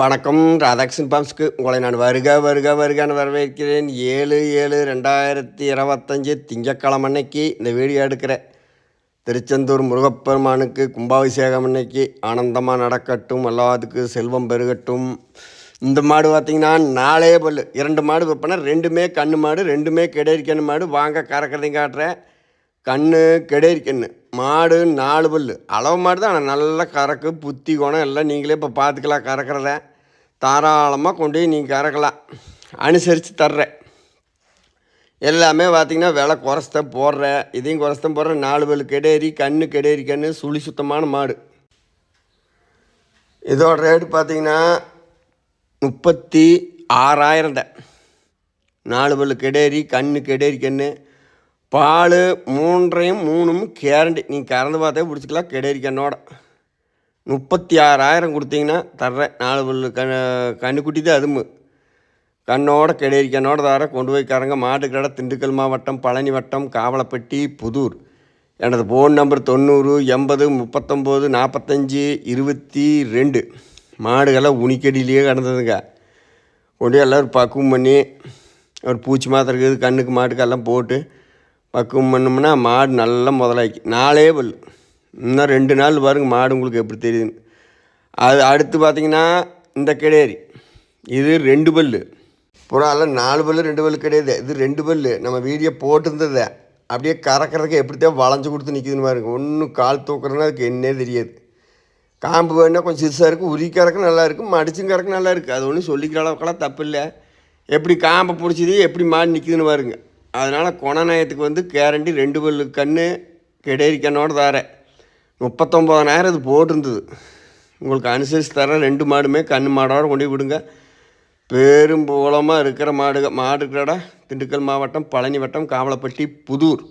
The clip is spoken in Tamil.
வணக்கம். ராதாகிருஷ்ணன் பாம்ஸ்க்கு உங்களை நான் வருகன்னு வரவேற்கிறேன். 7/7/2025 திங்கட்கிழமை அன்னைக்கு இந்த வீடியோ எடுக்கிறேன். திருச்செந்தூர் முருகப்பெருமானுக்கு கும்பாபிஷேகம் அன்னைக்கு ஆனந்தமாக நடக்கட்டும், எல்லாத்துக்கும் செல்வம் பெருகட்டும். இந்த மாடு பார்த்திங்கன்னா 4 பல் 2 மாடு வைப்பேன்னா 2மே கன்று மாடு, 2மே கெடேரிக்கன்று மாடு. வாங்க கறக்கிறதையும் காட்டுறேன். கன்று கெடேரிக்கன்று மாடு 4 பல் அளவு மாடு தான், ஆனால் நல்லா கறக்கு, புத்தி குணம் எல்லாம் நீங்களே இப்போ பார்த்துக்கலாம். கறக்கிறத தாராளமாக கொண்டு போய் நீங்கள் கறக்கலாம், அனுசரித்து தர்றேன். எல்லாமே பார்த்திங்கன்னா விலை குறைச்தான் போடுறேன், இதையும் குறைச்தான் போடுறேன். 4 பல் கெடேரி கன்று சுழி சுத்தமான மாடு. இதோட ரேட்டு பார்த்திங்கன்னா 36,000. 4 பல் கெடேரி கன்று பால் 3 கேரண்டி. நீங்கள் கறந்து பார்த்தே பிடிச்சிக்கலாம். கெடேரி கண்ணோட 36,000 கொடுத்தீங்கன்னா தர்றேன். 4 பல் கண்ணுக்குட்டி தான் அதுவும் கண்ணோட கெடேரி கண்ணோட தர கொண்டு போய் கறங்க. மாட்டுக்கடை திண்டுக்கல் மாவட்டம், பழனி வட்டம், காவலப்பட்டி, புதூர். எனது ஃபோன் நம்பர் 90 80 39 45 22. மாடுகள்லாம் உனிக்கடியிலேயே கிடந்ததுங்க. கொண்டு எல்லோரும் பக்குவம் பண்ணி ஒரு பூச்சி மாத்திரை இருக்குது கண்ணுக்கு மாட்டுக்கெல்லாம் போட்டு பக்குவம் பண்ணோம்னா மாடு நல்லா முதலாக்கி 4 பல். இன்னும் 2 நாள் பாருங்க மாடு உங்களுக்கு எப்படி தெரியுதுன்னு. அது அடுத்து பார்த்திங்கன்னா இந்த கெடேரி இது 2 பல். புறாலாம் 4 பல் 2 பல் கிடையாது, இது 2 பல். நம்ம வீடியோ போட்டிருந்ததை அப்படியே கறக்கிறதுக்கு எப்படித்தான் வளைஞ்சு கொடுத்து நிற்கிதுன்னு பாருங்க. ஒன்றும் கால் தூக்குறதுன்னா அதுக்கு என்னே தெரியாது. காம்பு வேணால் கொஞ்சம் சிறுசாக இருக்குது, உரி கறக்கு நல்லா இருக்குது, மடிச்சும் கறக்கு நல்லா இருக்குது. அது ஒன்றும் சொல்லிக்கிற அளவுக்கெல்லாம் தப்பு இல்லை. எப்படி காம்பை பிடிச்சது எப்படி மாடு நிற்கிதுன்னு பாருங்க. அதனால் குணநயத்துக்கு கேரண்டி 2 பல் கன்று கெடேரி கண்ணோட தரேன். 39,000 இது போட்டிருந்தது. உங்களுக்கு அனுசரித்து தரேன். 2 மாடுமே கன்று மாடோடு கொண்டு விடுங்க. பெரும் புகழமாக இருக்கிற மாடு கடை திண்டுக்கல் மாவட்டம், பழனி வட்டம், காவலப்பட்டி, புதூர்.